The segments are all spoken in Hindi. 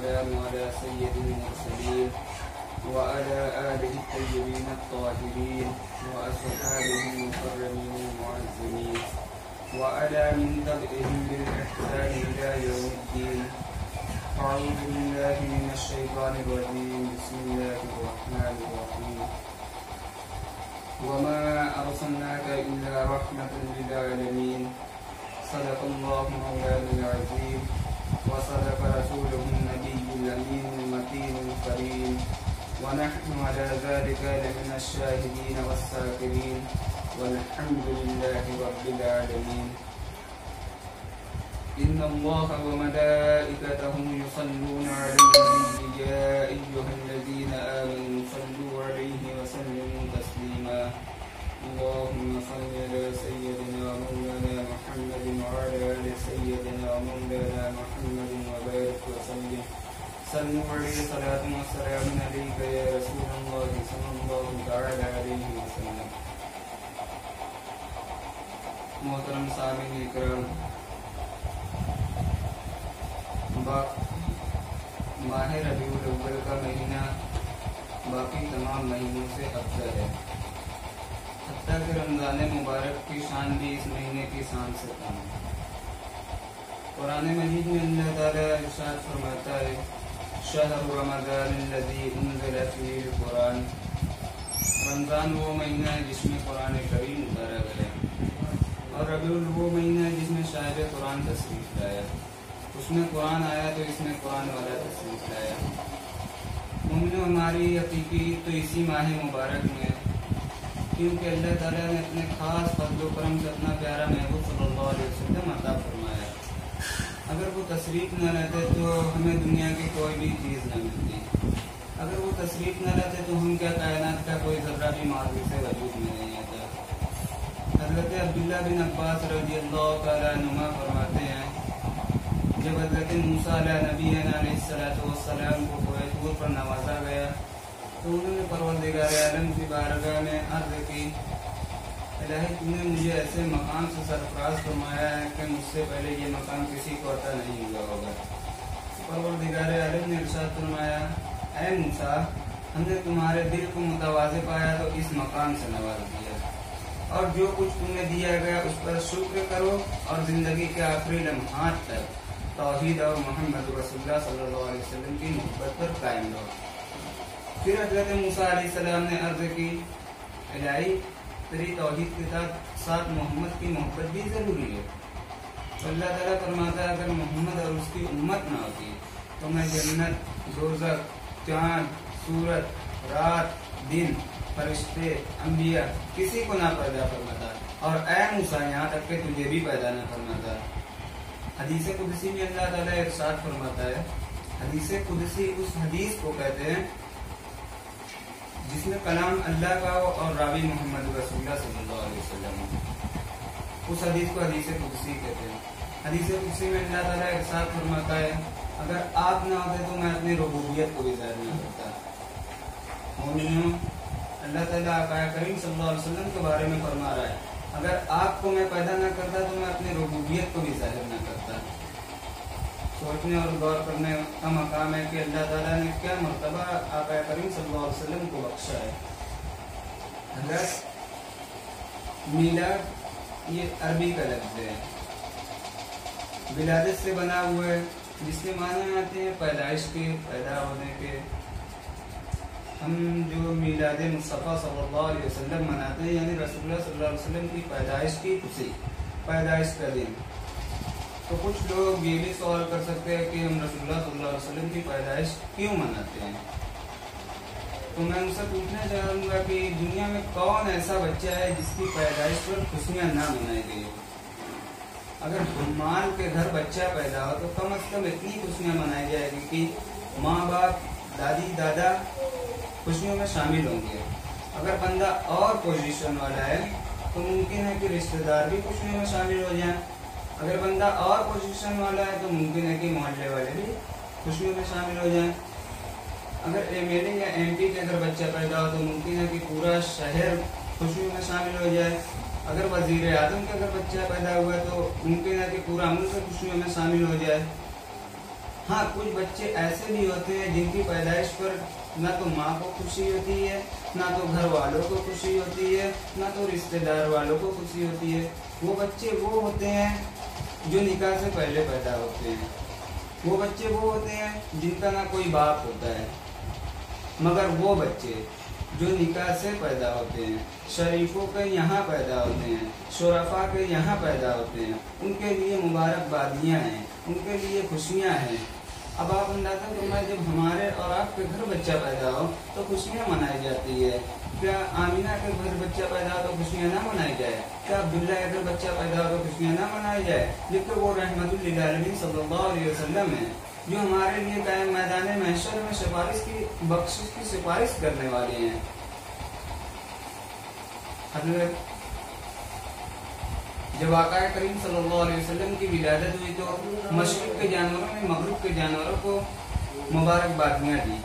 वस्सलामु अला सय्यिदिल मुरसलीन व अला आलिहि तय्यबीन अत्ताहिरीन व अस्हाबिहिल मुकर्रमीन मुअज़्ज़मीन व अला मिन तबइहिम बिल इहसान इला यौमिद्दीन। अऊज़ु बिल्लाहि मिनश शैतानिर रजीम। बिस्मिल्लाहिर रहमानिर रहीम। वमा अर्सलनाका इल्ला रहमतन लिल आलमीन। सदक़ल्लाहु मौलानाल अज़ीम व सदक़ रसूलुहुन नबियुल अमीनुल मकीनुल करीम व नहनु अला ज़ालिका लमिनश शाहिदीन वस्साकिरीन वल्हम्दुलिल्लाहि रब्बिल आलमीन। इन्नल्लाहा व मलाइकतहु युसल्लूना अलन नबी या अय्युहल्लज़ीना आमनू सल्लू अलैहि व सल्लिमू तस्लीमा। अल्लाहुम्मा सल्लि अला सय्यिदिना मौलाना मुहम्मदिन व अला आलि सय्यिदिना मौलाना मुहम्मदिन व बारिक व सल्लिम। सल्लू अलैहि सलातun व सलामुन अलैका या रसूलल्लाह सल्लल्लाहु तआला अलैहि वसल्लम। मोहतरम सामीन इकराम, माह रबीउल अव्वल का महीना बाकी तमाम महीनों से अफजल है। हत्ता कि रमज़ान मुबारक की शान भी इस महीने की शान से कम है। कुरान मजीद में अल्लाह ताला इरशाद फरमाता है, शहर रमज़ानिल्लज़ी उन्ज़िला फ़ीहिल कुरान। रमज़ान वो महीना है जिसमें कुरान करीम उतारा गया, और रबीउल वो महीना है जिसमें शाहिद कुरान तशरीफ लाया। उसमें कुरान आया तो इसमें कुरान वाला तशरीफ लाया। मोमिनो, हमारी हकीकी तो इसी माह मुबारक में, क्योंकि अल्लाह ताला ने अपने खास फज़्ल व करम से अपना प्यारा महबूब सल्लल्लाहु अलैहि वसल्लम अता फरमाया। अगर वो तशरीफ न रहते तो हमें दुनिया की कोई भी चीज़ न मिलती। अगर वो तशरीफ न रहते तो हम क्या कायनात का कोई ज़र्रा भी मार्ग से वजूद में नहीं आता। हज़रत अब्दुल्ला बिन अब्बास रज़ियल्लाहु तआला अन्हुमा फरमाते हैं, जब हज़रत मूसा अलैहिस्सलाम को कोहे तूर पर नवाजा गया तो उन्होंने परवरदिगार आलम की बारगाह में अर्ज़ की, इलाही तूने मुझे ऐसे मकाम से सरफराज फरमाया है कि मुझसे पहले ये मकाम किसी को अता नहीं हुआ होगा। परवरदिगार आलम ने इरशाद फरमाया, ऐ मूसा, हमने तुम्हारे दिल को मुतवाज़े पाया तो इस मकाम से नवाज दिया, और जो कुछ तुम्हें दिया गया उस पर शुक्र करो और जिंदगी के आखिरी लम्हात तक तौहीद और मोहम्मद रसूलुल्लाह सल्लल्लाहु अलैहि वसल्लम की मोहब्बत पर कायम रहो। फिर हज़रत मूसा अलैहिस्सलाम ने अर्ज़ की, इलाही तेरी तौहीद के साथ मोहम्मद की मोहब्बत भी जरूरी है। तो अल्लाह ताला फरमाता है, अगर मोहम्मद और उसकी उम्मत ना होती तो मैं जन्नत, दोज़ख, चाँद, सूरज, रात, दिन, फरिश्ते, अंबिया किसी को ना पैदा फरमाता, और ऐ मूसा यहाँ तक कि तुझे भी पैदा ना फरमाता। हदीस कुदसी में अल्लाह ताला इरशाद फरमाता है, हदीस कुदसी उस हदीस को कहते हैं जिसमें कलाम अल्लाह का हो और रावी मोहम्मद रसूलुल्लाह सल्लल्लाहु अलैहि वसल्लम। उस हदीस को हदीस कुदसी कहते हैं। हदीस कुदसी में अल्लाह ताला इरशाद फरमाता है, अगर आप ना होते तो मैं अपनी रुबूबियत को भी ज़ाहिर नहीं करता। मोमिनों, अल्लाह ताला आका करीम सल्लल्लाहु अलैहि वसल्लम के बारे में फरमा रहा है, अगर आपको मैं पैदा न करता तो मैं अपनी रुबूबियत को भी जाहिर न करता। सोचने और गौर करने का मकाम है कि अल्लाह ताला ने क्या मर्तबा आका करीम सल्लल्लाहु अलैहि वसल्लम को बख्शा है। अगर मीलाद ये अरबी का लफ्ज़ है, विलादत से बना हुआ है, जिसके माने आते हैं पैदाइश के, पैदा होने के। हम जो मीलाद मुस्तफ़ा सल्लल्लाहु अलैहि वसल्लम मनाते हैं, यानी रसूलुल्लाह सल्लल्लाहु अलैहि वसल्लम की पैदाइश की खुशी, पैदाइश का दिन, तो कुछ लोग ये भी सवाल कर सकते हैं कि हम रसूलुल्लाह सल्लल्लाहु अलैहि वसल्लम की पैदाइश क्यों मनाते हैं। तो मैं उनसे पूछना चाहूँगा कि दुनिया में कौन ऐसा बच्चा है जिसकी पैदाइश पर खुशियाँ ना मनाई गई हो। अगर हुम्मान के घर बच्चा पैदा हो तो कम से कम इतनी खुशियाँ मनाई जाएगी कि माँ बाप, दादी दादा खुशियों में शामिल होंगे। अगर बंदा और पोजीशन वाला है तो मुमकिन है कि रिश्तेदार भी खुशियों में शामिल हो जाएं। अगर बंदा और पोजीशन वाला है तो मुमकिन है कि मोहल्ले वाले भी खुशियों में शामिल हो जाएं। अगर एमएलए या एमपी के अगर बच्चा पैदा हो तो मुमकिन है कि पूरा शहर खुशियों में शामिल हो जाए। अगर वजीर आजम का अगर बच्चा पैदा हुआ तो मुमकिन है कि पूरा मुल्क खुशियों में शामिल हो जाए। हाँ, कुछ बच्चे ऐसे भी होते हैं जिनकी पैदाइश पर ना तो माँ को खुशी होती है, ना तो घर वालों को खुशी होती है, ना तो रिश्तेदार वालों को खुशी होती है। वो बच्चे वो होते हैं जो निकाह से पहले पैदा होते हैं। वो बच्चे वो होते हैं जिनका ना कोई बाप होता है। मगर वो बच्चे जो निकाह से पैदा होते हैं, शरीफों के यहाँ पैदा होते हैं, शोरफा के यहाँ पैदा होते हैं, उनके लिए मुबारकबादियाँ हैं, उनके लिए खुशियाँ हैं। अब आप अंदाजा फरमाएं, जब हमारे और आपके घर बच्चा पैदा हो तो खुशियाँ मनाई जाती है। क्या आमिना के घर बच्चा पैदा हो तो खुशियाँ ना मनाई जाए? क्या अब्दुल्ला के घर बच्चा पैदा हो तो खुशियाँ ना मनाई जाए? जबकि वो रहमतुल्लिल आलमीन सल्लल्लाहु अलैहि वसल्लम है, जो हमारे लिए कायम मैदान महशर में सिफारिश की बख्शिश की सिफारिश करने वाले हैं। जब आका करीम सल्लल्लाहु अलैहि वसल्लम की विलादत हुई तो मशरिक के जानवरों ने मगरिब के जानवरों को मुबारकबादियाँ दी।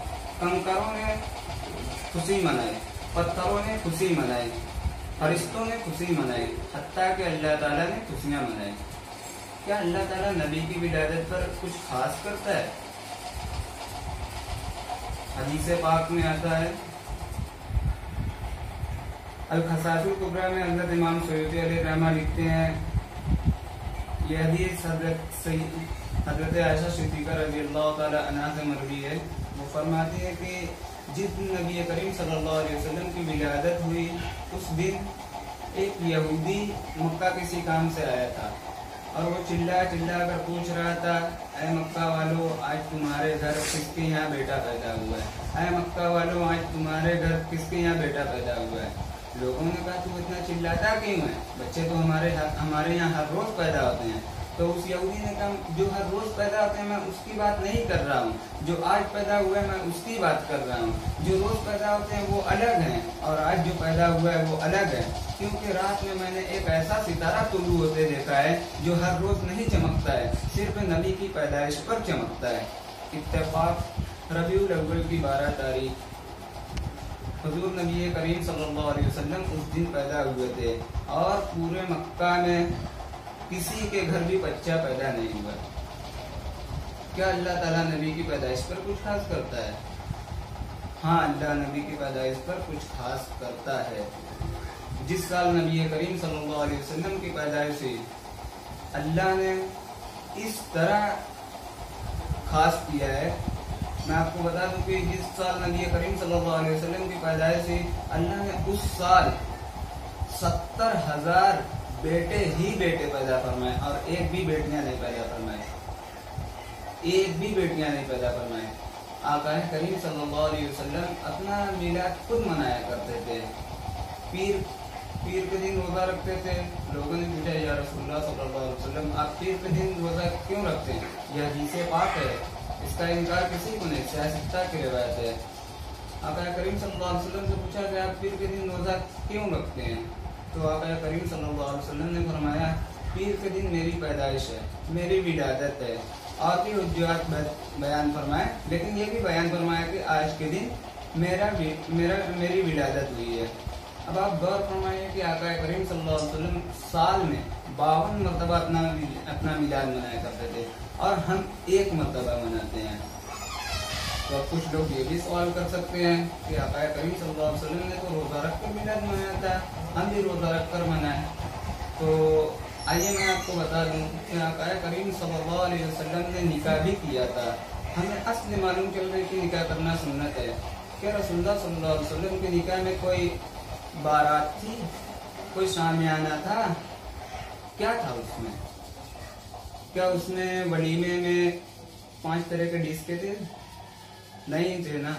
कंकरों ने खुशी मनाई, पत्थरों ने खुशी मनाई, फरिश्तों ने खुशी मनाई, हत्ता कि अल्लाह ताला ने खुशियाँ मनाई। क्या अल्लाह ताला नबी की विलादत पर कुछ खास करता है? हदीस पाक में आता है, अल-खसासुल कुबरा में हज़रत इमाम सयूती अलैहि रहमा लिखते हैं, यह हदीस हज़रत आयशा सिद्दीक़ा रज़ियल्लाहु ताला अन्हा से मरवी है। वो फरमाती है कि जिस दिन नबी करीम सल्लल्लाहु अलैहि वसल्लम की विलादत हुई उस दिन एक यहूदी मक्का किसी काम से आया था और वो चिल्ला चिल्ला कर पूछ रहा था, ऐ मक्का वालों, आज तुम्हारे घर किसके यहाँ बेटा पैदा हुआ है? ऐ मक्का वालों, आज तुम्हारे घर किसके यहाँ बेटा पैदा हुआ है? लोगों ने कहा, तू इतना चिल्लाता क्यों है? बच्चे तो हमारे यहाँ हर रोज पैदा होते हैं। तो उस यहूदी ने कहा, जो हर रोज पैदा होते हैं मैं उसकी बात नहीं कर रहा हूँ, जो आज पैदा हुआ है मैं उसकी बात कर रहा हूँ। जो रोज पैदा होते हैं वो अलग हैं और आज जो पैदा हुआ है वो अलग है, क्योंकि रात में मैंने एक ऐसा सितारा तुलू होते देखा है जो हर रोज नहीं चमकता है, सिर्फ नबी की पैदाइश पर चमकता है। इत्तेफाक रबीउल अव्वल की 12 तारीख हुजूर नबी करीम सल्लल्लाहु अलैहि वसल्लम उस दिन पैदा हुए थे और पूरे मक्का में किसी के घर भी बच्चा पैदा नहीं हुआ। क्या अल्लाह ताला नबी की पैदाइश पर कुछ खास करता है? हाँ, अल्लाह नबी की पैदाइश पर कुछ खास करता है। जिस साल नबी करीम सल्लल्लाहु अलैहि वसल्लम की पैदाइश हुई, अल्लाह ने इस तरह खास किया है। मैं आपको बता दूं कि जिस साल नबी करीम सल्लल्लाहु अलैहि वसल्लम की पैदाइश हुई, अल्लाह ने उस साल 70,000 बेटे ही बेटे पैदा फरमाए और एक भी बेटियां नहीं पैदा फरमाए, एक भी बेटियां नहीं पैदा फरमाए। आका करीम सल्लल्लाहु अलैहि वसल्लम अपना मिलाद खुद मनाया करते थे। पीर के दिन रोजा रखते थे। लोगों ने पूछा, या रसूलुल्लाह सल्लल्लाहु अलैहि वसल्लम, आप पीर के दिन रोजा क्यों रखते हैं? यह हदीस पाक है, इसका इनकार किसी को नहीं, सियासत की रिवायत है। आका करीम सल्लल्लाहु अलैहि वसल्लम से पूछा कि आप पीर के दिन रोजा क्यों रखते हैं? तो आका करीम सल्लल्लाहु अलैहि वसल्लम ने फरमाया, पीर के दिन मेरी पैदाइश है, मेरी विलादत है। और भी हुज्जत बयान फरमाए, लेकिन ये भी बयान फरमाया कि आज के दिन मेरी विलादत हुई है। अब आप गौर फरमाइए कि आका करीम सल्लल्लाहु अलैहि वसल्लम साल में 52 मरतबा अपना मिलाद मनाया करते थे और हम एक मरतबा मनाते हैं। तो अब कुछ लोग ये भी सवाल कर सकते हैं कि आका करीम सल्लल्लाहु अलैहि वसल्लम ने तो रोजा रखकर मिलाद मनाया था, हम भी रोजा रखकर मनाएं। तो आइए मैं आपको बता दूं कि आका करीम सल्लल्लाहु अलैहि वसल्लम ने निकाह भी किया था। हमें असली मालूम चल रही कि निकाह करना सुन्नत है। क्या रसूलुल्लाह सल्लल्लाहु अलैहि वसल्लम के निकाह में कोई बारात थी, कोई शामियाना था? क्या था उसमें? क्या उसमें वलीमे में 5 तरह के डिश के थे? नहीं थे ना।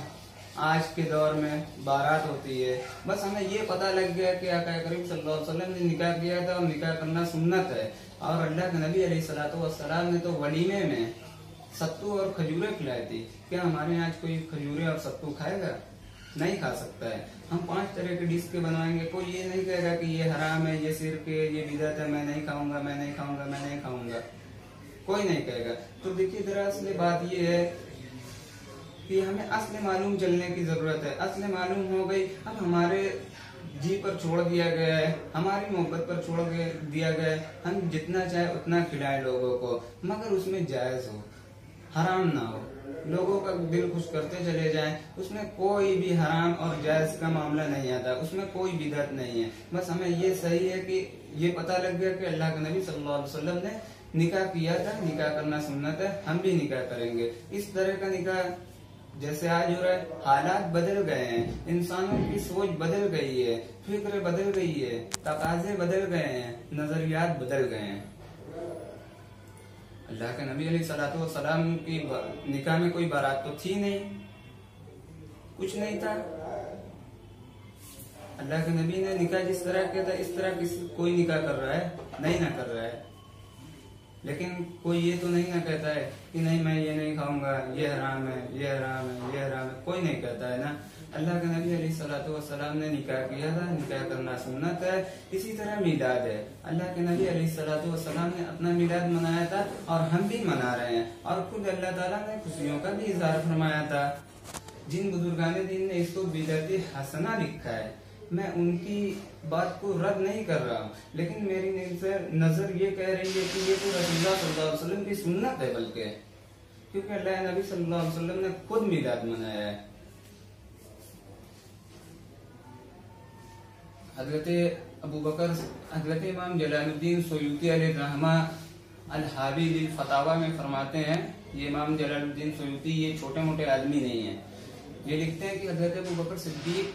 आज के दौर में बारात होती है, बस हमें ये पता लग गया कि आका करीम सल्लल्लाहु अलैहि वसल्लम ने निकाह किया था और निकाह करना सुन्नत है। और अल्लाह के नबी अलैहिस्सलातु वस्सलाम ने तो वलीमे में सत्तू और खजूरें खिलाई थी। क्या हमारे यहाँ आज कोई खजूरें और सत्तू खाएगा? नहीं खा सकता है। हम 5 तरह के डिश के बनवाएंगे, कोई ये नहीं कहेगा कि ये हराम है, ये सिर्फ ये बिदअत है, मैं नहीं खाऊंगा, मैं नहीं खाऊंगा, मैं नहीं खाऊंगा, कोई नहीं कहेगा। तो देखिए जरा असली बात ये है कि हमें असली मालूम चलने की जरूरत है। असली मालूम हो गई, अब हमारे जी पर छोड़ दिया गया है, हमारी मोहब्बत पर छोड़ दिया गया है। हम जितना चाहे उतना खिलाएं लोगों को, मगर उसमें जायज हो। हराम ना हो, लोगों का दिल खुश करते चले जाएं, उसमें कोई भी हराम और जायज का मामला नहीं आता, उसमें कोई बिदअत नहीं है। बस हमें ये सही है कि ये पता लग गया कि अल्लाह के नबी सल्लल्लाहु अलैहि वसल्लम ने निकाह किया था, निकाह करना सुन्नत है, हम भी निकाह करेंगे। इस तरह का निकाह जैसे आज हो रहा है, हालात बदल गए हैं, इंसानों की सोच बदल गई है, फिक्र बदल गई है, तकाजे बदल गए हैं, नजरियात बदल गए हैं। अल्लाह के नबी अलैहिस्सलातु वस्सलाम की निकाह में कोई बारात तो थी नहीं, कुछ नहीं था। अल्लाह के नबी ने निकाह जिस तरह किया था इस तरह किसी कोई निकाह कर रहा है? नहीं ना कर रहा है। लेकिन कोई ये तो नहीं ना कहता है कि नहीं मैं ये नहीं खाऊंगा, ये हराम है, ये हराम है, ये हराम है, कोई नहीं कहता है ना। अल्लाह के नबी अलैहिस्सलातु वस्सलाम ने निकाह किया था, निकाह करना सुन्नत है। इसी तरह मिलाद है, अल्लाह के नबी अलैहिस्सलातु वस्सलाम ने अपना मिलाद मनाया था और हम भी मना रहे हैं, और खुद अल्लाह ताला ने खुशियों का भी इजहार फरमाया था। जिन बुजुर्गाने दिन ने इसको बिदअत हसना लिखा है, मैं उनकी बात को रद्द नहीं कर रहा हूँ, लेकिन मेरी नजर ये कह रही है कि ये तो रसूलुल्लाह सल्लल्लाहु अलैहि वसल्लम की सुन्नत है, बल्कि क्योंकि अल्लाह नबी सल्लल्लाहु अलैहि वसल्लम ने खुद मिलाद मनाया है। हजरत इमाम जलालुद्दीन सुयूती अलैहिर्रहमा अल-हावी लिल फतावा में फरमाते हैं, ये इमाम जलालुद्दीन सुयूती ये छोटे मोटे आदमी नहीं है, ये लिखते हैं कि हजरत अबू बकर सिद्दीक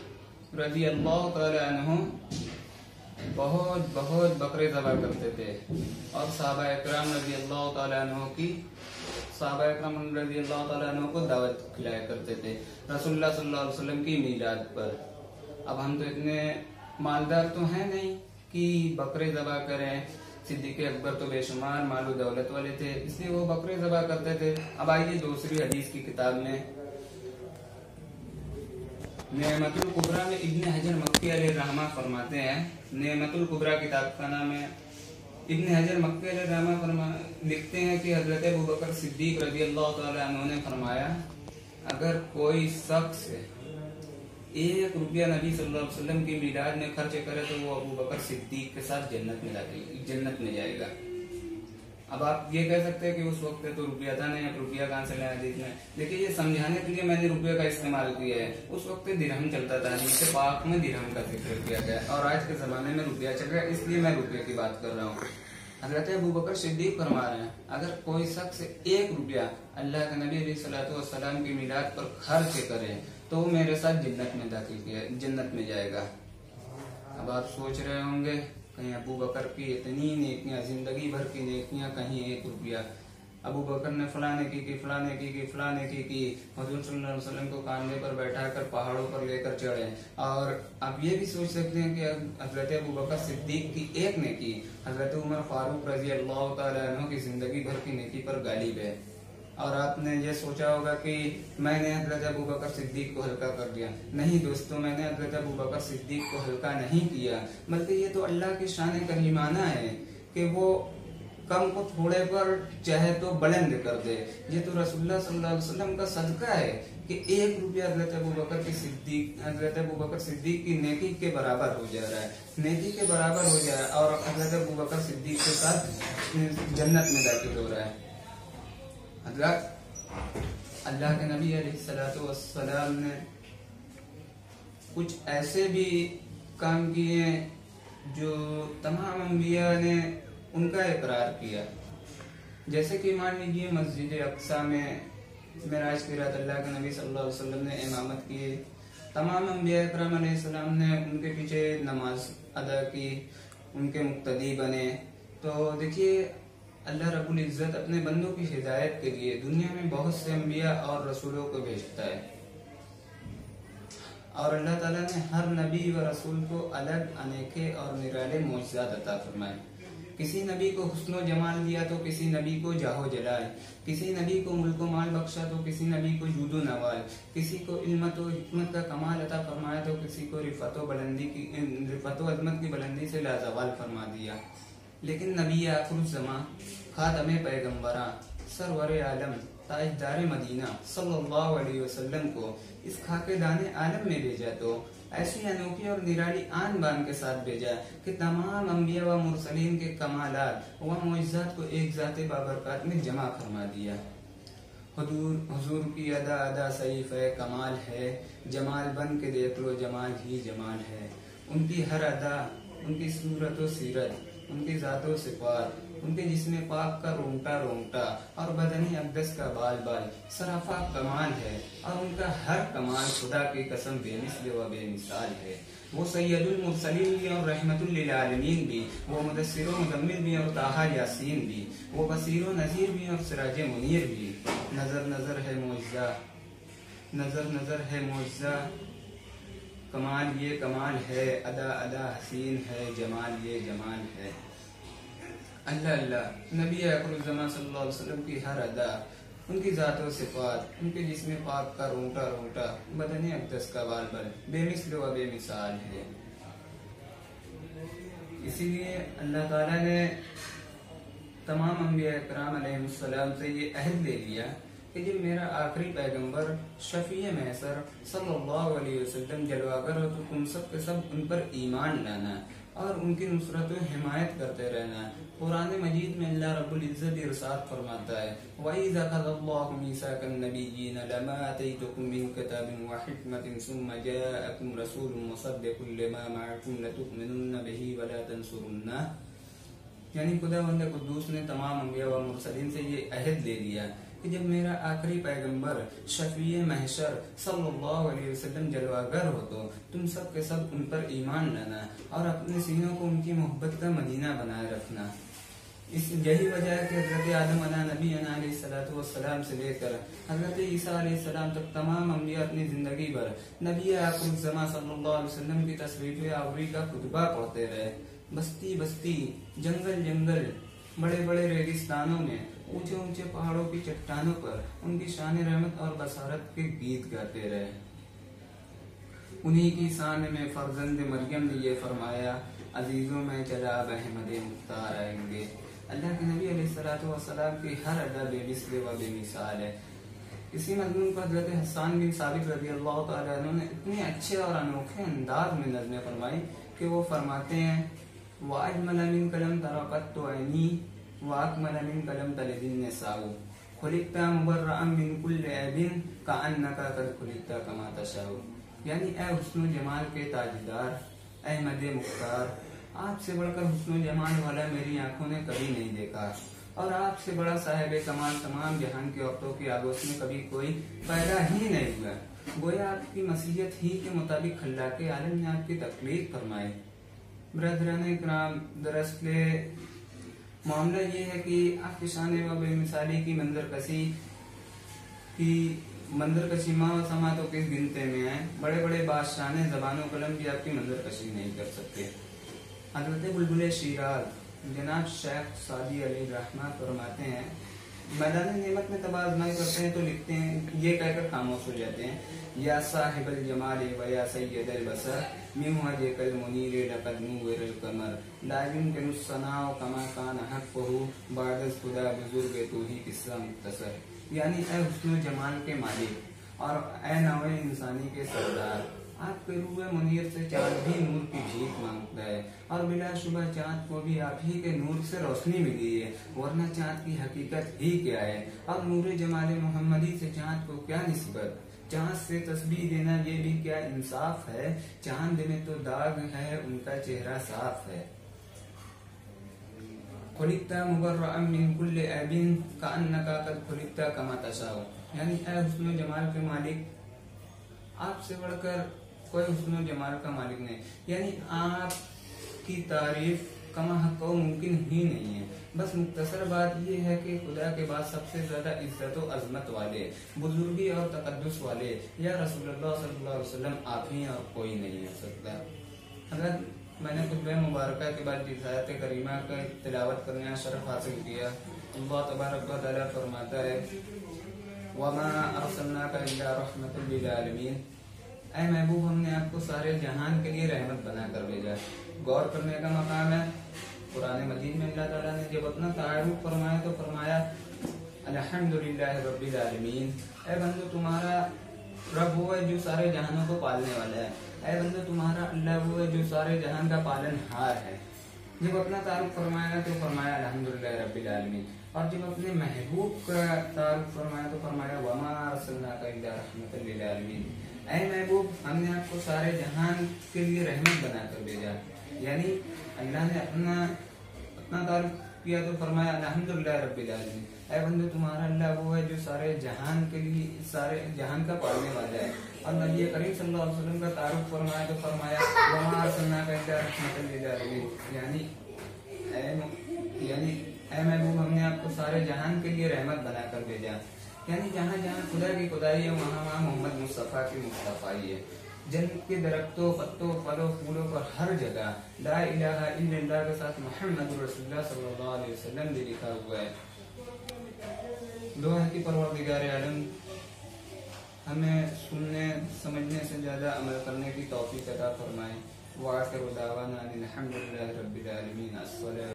रज़ी अल्लाह तआला अन्हु बहुत बहुत बकरे ज़बह करते थे, और सहाबा इकराम रज़ी अल्लाह तआला अन्हु को दावत खिलाया करते थे रसूलुल्लाह सल्लल्लाहु अलैहि वसल्लम की मीलाद पर। अब हम तो इतने मालदार तो हैं नहीं कि बकरे ज़बह करें। सिद्दीक़ अकबर तो बेशुमार मालो दौलत वाले थे, इसलिए वो बकरे ज़बह करते थे। अब आइए दूसरी हदीस की किताब में नेमतुल कुबरा में इब्न हजर मक्की अलैहिर्रहमा फरमाते हैं, नेमतुल कुबरा किताब का नाम है, इब्न हजर मक्की अलैहिर्रहमा लिखते हैं कि हजरत अबू बकर सिद्दीक रज़ी अल्लाह तआला अन्हु ने फरमाया, अगर कोई शख्स 1 रुपया नबी सल्लल्लाहु अलैहि वसल्लम की मिलाद में खर्च करे तो वो अबू बकर सिद्दीक के साथ जन्नत में जाएगा। अब आप ये कह सकते हैं कि उस वक्त तो रुपया था नहीं, अब रुपया कहाँ से लाया हदीस में। देखिए ये समझाने के लिए मैंने रुपये का इस्तेमाल किया है, उस वक्त दिरहम चलता था, हदीस पाक में दिरहम का जिक्र किया गया, और आज के जमाने में रुपया चल रहा है, इसलिए मैं रुपये की बात कर रहा हूँ। हजरत अबू बकर सिद्दीक फरमा रहे हैं, अगर कोई शख्स 1 रुपया अल्लाह के नबी अलैहिस्सलातु वस्सलाम की मिलाद पर खर्च करे तो वो मेरे साथ जन्नत में जाएगा। अब आप सोच रहे होंगे कहीं अबू बकर की इतनी नेकियां, जिंदगी भर की नेकियां, कहीं 1 रुपया। अबू बकर ने फलाने की हुजूर सल्लल्लाहु अलैहि वसल्लम को कांधे पर बैठाकर पहाड़ों पर लेकर चढ़े। और आप ये भी सोच सकते हैं कि हजरत अबू बकर सिद्दीक की एक नेकी हजरत उमर फारूक रजी अल्लाह तआला अन्हु की जिंदगी भर की नेकी पर गालिब है। और आपने ये सोचा होगा कि मैंने हजरत अबू बकर सिद्दीक को हल्का कर दिया। नहीं दोस्तों, मैंने हजरत अबू बकर सिद्दीक को हल्का नहीं किया, बल्कि ये तो अल्लाह की शान करीमाना है कि वो कम को थोड़े पर चाहे तो बुलंद कर दे। ये तो रसूलुल्लाह सल्लल्लाहु अलैहि वसल्लम का सदका है कि 1 रुपया हजरत अबू बकर सिद्दीक की नेकी के बराबर हो जा रहा है, नेकी के बराबर हो जा रहा है, और हजरत अबू बकर सिद्दीक के साथ जन्नत में दाखिल हो रहा है। अल्लाह के नबी अलैहिस्सलातु वस्सलाम ने कुछ ऐसे भी काम किए जो तमाम अंबिया ने उनका इकरार किया। जैसे कि मान लीजिए मस्जिद अक्सा में मेराज की रात अल्लाह के नबी सल्लल्लाहु अलैहि वसल्लम ने इमामत की, तमाम अंबिया इकराम अलैहिस्सलाम ने उनके पीछे नमाज अदा की, उनके मुक्तदी बने। तो देखिए अल्लाह रब्बुल इज्जत अपने बंदों की हिदायत के लिए दुनिया में बहुत से अंबिया और रसूलों को भेजता है, और अल्लाह ताला ने हर नबी व रसूल को अलग अनेके और निराले मौजज़ात अता फरमाए। किसी नबी को हुस्नो जमाल दिया तो किसी नबी को जाहो जलाल, किसी नबी को मुल्को माल बख्शा तो किसी नबी को जूदो नवाल, किसी को इल्मत व हिकमत का कमाल अता फरमाया तो किसी को रिफत व अज़मत की बुलंदी से लाजवाल फरमा दिया। लेकिन नबी आखिरुज़्ज़मा खातमे पैगम्बरा सरवर आलम ताजदार मदीना सल्लल्लाहु अलैहि वसल्लम को इस खाके दाने आलम में भेजा तो ऐसी अनोखी और निराली आन बान के साथ भेजा कि तमाम अंबिया व मुरसलीन के कमालात व मुइज़्ज़ात को एक ज़ाते बाबरकत में जमा फरमा दिया। हुजूर की अदा अदा सईफ है, कमाल है, जमाल बन के देख लो, जमाल ही जमाल है। उनकी हर अदा, उनकी सूरत व सीरत, उनकी ज़ातो सिफ़ात, उनके जिस्म पाक का रोंगटा रोंगटा और बदनी अक़दस का बाल बाल सराफा कमाल है। और उनका हर कमाल खुदा की कसम बेमिसल व बेमिसाल है। वो सैयदुल मुरसलीन भी और रहमतुल लिल आलमीन भी, वो मुदस्सिर व मुज़म्मिल भी और ताहा यासीन भी, वो बसीर व नज़ीर भी और सिराज मुनीर भी। नज़र नज़र है मुअज्जा, नज़र नज़र है मुअज्जा, कमाल ये कमाल है, अदा अदा हसीन है, जमाल ये जमाल है। अल्लाह अल्लाह नबी अकरम सल्लल्लाहु अलैहि वसल्लम की हर अदा, उनकी ज़ातो सिफ़ात, उनके जिस्म पाक का रोंगटा रोंगटा, बदन अक़दस का बाल बाल बेमिसल व बेमिसाल है। इसीलिए अल्लाह ताला ने तमाम अंबिया इकराम अलैहिस्सलाम से ये अहद ले लिया कि जब मेरा आखिरी पैगंबर शफीए महशर सल्लल्लाहु अलैहि वसल्लम जलवागर हो तो तुम सब के सब उन पर ईमान लाना और उनकी नुसरत व हिमायत करते रहना। कुरान मजीद में अल्लाह रब्बुल इज्जत इरशाद फरमाता है, वइज़ा अख़ज़ल्लाहु मीसाकन नबिय्यीन लमा आतैतुकुम मिन किताबिन व हिकमतिन सुम्मा जाअकुम रसूलुन मुसद्दिक़ुन लिमा मअकुम लतुमिनुन्न बिही व ला तंसुरुन्ना। यानी खुदावंद कुद्दूस ने तमाम अंबिया व मुरसलीन से ये अहद ले लिया कि जब मेरा आखिरी पैगंबर शफीए महशर सल्लल्लाहु अलैहि वसल्लम जलवागर हो तो तुम सब के सब उन पर ईमान लाना और अपने सीनों को उनकी मोहब्बत का मदीना बनाए रखना। इस यही वजह है कि हजरत आदम अलैहिस्सलातु वस्सलाम से लेकर हजरत ईसा अलैहिस्सलाम तक तमाम अंबिया अपनी जिंदगी भर नबी आक़िब सल्लल्लाहु अलैहि वसल्लम की तशरीफ आवरी का खुतबा पढ़ते रहे। बस्ती बस्ती, जंगल जंगल, बड़े बड़े रेगिस्तानों में, ऊंचे ऊंचे पहाड़ों की चट्टानों पर उनकी शान रहमत और बसारत के गीत गाते रहे। उन्हीं की शान में फर्जंद मरियम ने ये फरमाया, अजीजों में चला अब अहमद मुख्तार आएंगे। अल्लाह के नबी अलैहिस्सलातु वस्सलाम की हर अदा बेमिसल व बेमिसाल है। इसी मज़मून पर हज़रत हसन बिन साबित रज़ियल्लाहु तआला अन्हु ने इतने अच्छे और अनोखे अंदाज में नज़्में फरमाई कि वो फरमाते हैं, वाजमल मिन कलम तरक़त ऐनी वाकमल मिन कलम तलदिन निसाउ खुलिक़ता मुबर्रअन मिन कुल्लि ऐबिन कअन्नका क़द खुलिक़ता कमा तशाउ। यानी ए हुस्न जमाल के ताजदार, अहमद मुख्तार, आपसे बढ़कर हुस्न जमाल वाला मेरी आंखों ने कभी नहीं देखा और आपसे बड़ा साहिब कमाल तमाम जहान की औरतों की आगोश में कभी कोई पैदा ही नहीं हुआ। गोया आपकी मसीहत ही के मुताबिक अल्लाह के आलम ने आपकी तकलीफ फरमाई। ब्रदरान इकराम, दरअसल मामला ये है कि आपकी शान व बेमिसाली की मंजर कशी माँ व समा तो किस गिनते में है। बड़े बड़े बादशाह ने ज़बानो कलम भी आपकी मंजर कशी नहीं कर सकते। हज़रत बुलबुल शिराज जनाब शेख सादी अली रहमत फरमाते हैं, मैदान नेमत में तब आजमाई करते हैं तो लिखते हैं, ये कहकर खामोश हो जाते हैं, या साहिबल जमाल व या सय्यदल बसर मिन वजहकल मुनीर लक़द नूवरल कमर ला युमकिनु सनाउ कमा कान हक़्क़ुहु बअद खुदा बुजुर्ग तू ही किस्सा मुख्तसर। यानी ए हुस्न जमाल के मालिक और ए नौए इंसानी के सरदार, आपके रूह मुनीर से चाँद भी नूर की भीख मांगता है और बिलाशुबा चाँद को भी आप ही के नूर से रोशनी मिली है, वरना चाँद की हकीकत ही क्या है और नूर जमाल मोहम्मदी से चाँद को क्या निस्बत। चाँद से तस्बीह देना ये भी क्या इंसाफ है, चाँद में तो दाग है उनका चेहरा साफ है। खुलिक़ता मुबर्रअन मिन कुल्लि ऐबिन कअन्नका क़द खुलिक़ता कमा तशाउ। यानी ए हुस्न जमाल के मालिक, आपसे बढ़कर कोई हुस्न जमाल का मालिक नहीं, यानी आपकी तारीफ कमा हक़ मुमकिन ही नहीं है। बस मुख्तसर बात यह है कि खुदा के बाद सबसे ज्यादा इज्जत और अजमत वाले, बुजुर्गी और तकद्दुस वाले या रसूलुल्लाह सल्लल्लाहु अलैहि वसल्लम आप ही और कोई नहीं हो सकता। अगर मैंने खुतबा मुबारक के बाद रिसायत करीमा का तिलावत करने का शरफ हासिल किया, अल्लाह तबारक व तआला फरमाता है, वमा अरसलनाका इल्ला रहमतल लिल आलमीन। ऐ महबूब, हमने आपको सारे जहान के लिए रहमत बनाकर भेजा। गौर करने का मकाम है, कुरान मजीद में अल्लाह ताला ने जब अपना तारुफ फरमाया तो फरमाया अल्हम्दुलिल्लाह रब्बिल आलमीन। ऐ बंदो, तुम्हारा रब वो है जो सारे जहानों को पालने वाला है। ऐ बंदो, तुम्हारा अल्लाह वो है जो सारे जहान का पालनहार है। जब अपना तारुफ फरमाया तो फरमाया अल्हम्दुलिल्लाह रब्बिल आलमीन। और जब अपने महबूब का तारुफ फरमाया तो फरमाया वमा अरसलनाका इल्ला रहमतल लिल आलमीन, ऐ महबूब हमने आपको सारे जहान के लिए रहमत बनाकर भेजा। यानी अल्लाह ने अपना तारुफ किया तो फरमाया अल्हम्दुलिल्लाह रब्बिल आलमीन, ऐ बंदो तुम्हारा अल्लाह वो है जो सारे जहान के लिए सारे जहान का पालने वाला है। और नबी करीम सल्लल्लाहु अलैहि वसल्लम का तारुफ फरमाया तो फरमाया वमा अरसलनाका इल्ला रहमतल लिल आलमीन, यानी ऐ महबूब हमने आपको सारे जहान के लिए रहमत बनाकर भेजा। यानी जहाँ जहाँ खुदा की खुदाई है वहाँ वहाँ मोहम्मद मुस्तफ़ा की मुस्तफ़ाई है। जन्नत के दरख्तों, पत्तों, फलों, फूलों पर हर जगह ला इलाहा इल्लल्लाह के साथ मुहम्मद रसूलुल्लाह सल्लल्लाहु अलैहि वसल्लम भी लिखा हुआ है। दुआ है कि परवरदिगार आलम हमें सुनने समझने से ज्यादा अमल करने की तौफीक अता फरमाए। व आखिरु दावाना अनिल हम्दुलिल्लाहि रब्बिल आलमीन।